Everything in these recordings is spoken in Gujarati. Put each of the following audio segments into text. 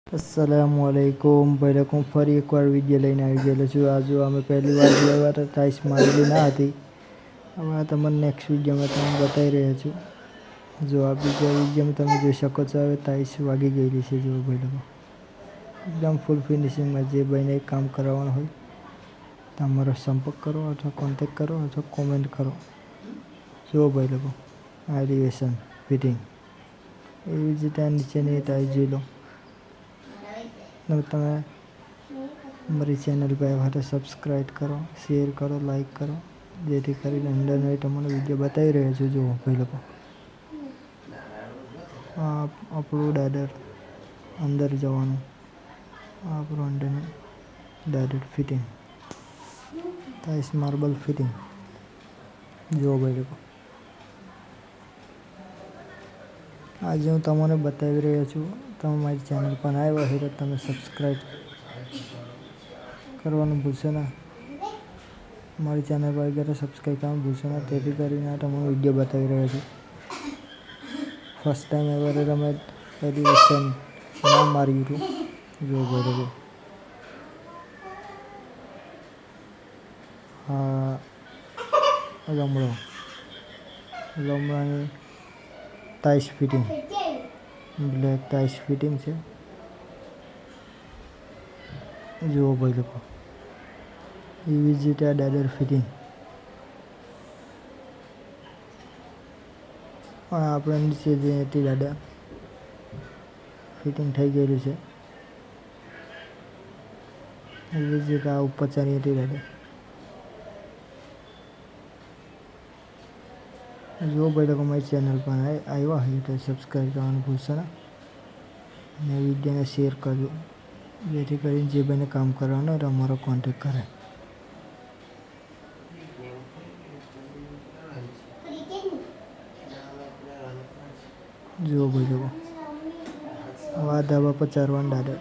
अस्सलामुअलैकुम भाई लोगों फरी एक बार विडियो लईने આવી ગયેલો છું। આ જો અમે પહેલી વાર જોયા હતા ટાઈસ મારેલી ના હતી। હવે આ તમને નેક્સ્ટ વિડીયોમાં તમને બતાવી રહ્યો છું। જો આ બીજા વિડીયોમાં તમે જોઈ શકો છો હવે ટાઈસ વાગી ગયેલી છે। જો ભાઈ લોકો એકદમ ફૂલ ફિનિશિંગમાં જે ભાઈને કામ કરાવવાનું હોય તમારો સંપર્ક કરો અથવા કોન્ટેક્ટ કરો અથવા કોમેન્ટ કરો। જો ભાઈ લોકો એલિવેશન ફિટિંગ એવી જ રીતે નીચેની ટાઈસ જોઈ લો। તમે અમારી ચેનલ પર આવ્યા તો સબસ્ક્રાઈબ કરો, શેર કરો, લાઈક કરો, જેથી કરીને અંદરનો તમને વિડીયો બતાવી રહ્યો છું। જુઓ ભાઈ લોકો આ આપણું દાદર અંદર જવાનું, આ આપણું અંદરનું દાદર ફિટિંગ, ટાઈસ માર્બલ ફિટિંગ। જુઓ ભાઈ લોકો આજે હું તમને બતાવી રહ્યો છું। તમે મારી ચેનલ પર આવ્યા હોય તો તમે સબસ્ક્રાઈબ કરવાનું ભૂલશો ના। મારી ચેનલ પર ગયા તો સબસ્ક્રાઈબ કરવાનું ભૂલશો ના, તેથી કરીને તમને વિડીયો બતાવી રહ્યો છું। ફર્સ્ટ ટાઈમ એવર અમે એલિવેશન ના માર્યું હતું। જો બરાબર હા લમણાની ટાઈસ ફિટિંગ, બ્લેક ટાઈસ ફિટિંગ છે। જુઓ ભાઈ લોકો એવી જ રીતે આ દાદર ફિટિંગ, આપણે નીચે જે હતી દાદર ફિટિંગ થઈ ગયેલું છે। એવી જ રીતે આ ઉપર ચણી હતી દાદર। જો ભાઈ લોકો મારી ચેનલ પર આવ્યા હોય તો સબસ્ક્રાઈબ કરવાનું ભૂલશો ના અને વિડીયોને શેર કરજો, જેથી કરીને જે ભાઈને કામ કરવાનું હોય તો અમારો કોન્ટેક્ટ કરે। જુઓ ભાઈ લોકો હવે આ ધાબા પર ચડવાનું દાદર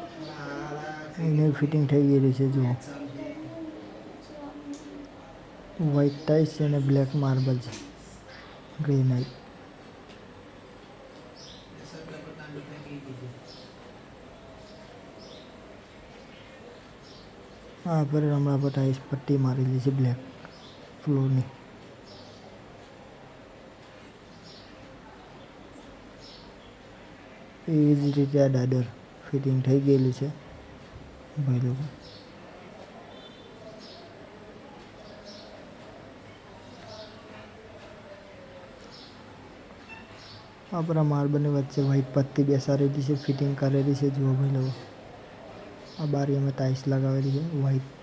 એને ફિટિંગ થઈ ગયેલી છે। જુઓ વ્હાઈટ ટાઈસ છે અને બ્લેક માર્બલ છે, ગ્રેનાઇટ। આ પર હમણાં પર ટાઈસ પટ્ટી મારેલી છે બ્લેક ફ્લોરની। એવી જ રીતે આ દાદર ફિટિંગ થઈ ગયેલી છે ભાઈ લોકો। આપણા માર્બલની વચ્ચે વ્હાઈટ પટ્ટી બેસાડેલી છે, ફિટિંગ કરેલી છે। જુઓ ભાઈ લોકો આ બારીમાં ટાઈસ લગાવેલી છે વ્હાઈટ,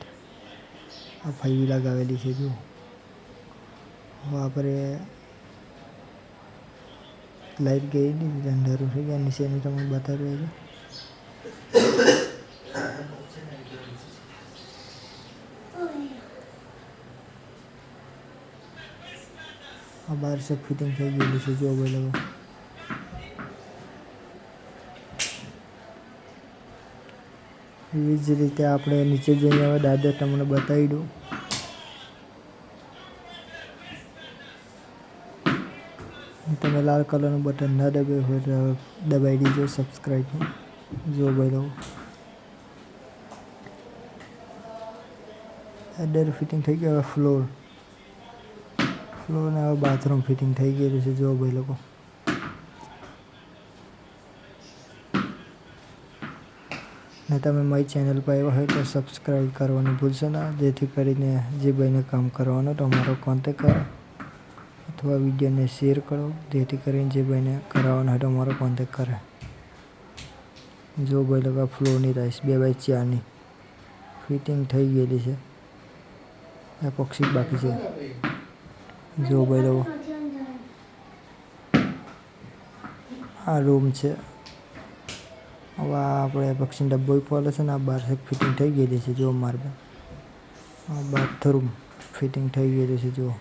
આ ફાઈવી લગાવેલી છે। જુઓ હવે આપણે લાઈટ ગઈ અંધારું થઈ ગયા, નીચેની તમને બતાવી રહ્યો છું। આ બાર સે ફિટિંગ થઈ ગયેલી છે। જો ભાઈ લોકો એવી જ રીતે આપણે નીચે જઈને હવે દાદર તમને બતાવી દઉં। તમે લાલ કલરનું બટન ના દબાવ્યું હોય તો દબાવી દીજો સબસ્ક્રાઈબનું। જો ભાઈ લોકો દાદર ફિટિંગ થઈ ગયું। હવે ફ્લોર ને હવે બાથરૂમ ફિટિંગ થઈ ગયેલું છે। જો ભાઈ લોકો ને તમે મારી ચેનલ પર આવ્યા હોય તો સબસ્ક્રાઈબ કરવાનું ભૂલશો ના, જેથી કરીને જે ભાઈને કામ કરવાનું તમારો કોન્ટેક્ટ કરે અથવા વિડીયોને શેર કરો, જેથી કરીને જે ભાઈને કરાવવાનો હોય તમારો કોન્ટેક્ટ કરે। જો ભાઈ લોકો ફ્લોરની ટાઈસ 2x4ની ફિટિંગ થઈ ગયેલી છે, એપોક્સી બાકી છે। જો ભાઈ લોકો આ રૂમ છે। હવે આપણે એપોક્સી ડબ્બો પડે છે ને આ બાર ફિટિંગ થઈ ગયેલી છે। જો માર્બલ આ બાથરૂમ ફિટિંગ થઈ ગયેલું છે। જુઓ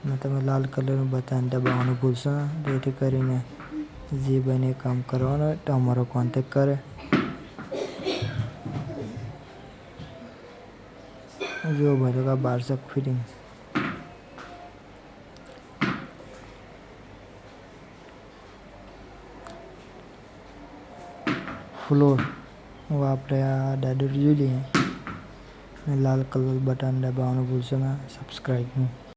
ને તમે લાલ કલરનું બટન દબાવવાનું ભૂલશો ના, જેથી કરીને જે ભાઈને કામ કરવાનું હોય તો અમારો કોન્ટેક્ટ કરે। જો ભાઈ લોકો બાર ફિટિંગ ફ્લોર. હવે આપણે આ દાદર જોઈ લઈએ. લાલ કલર બટન દબાવવાનું ભૂલશો ના. સબસ્ક્રાઈબનું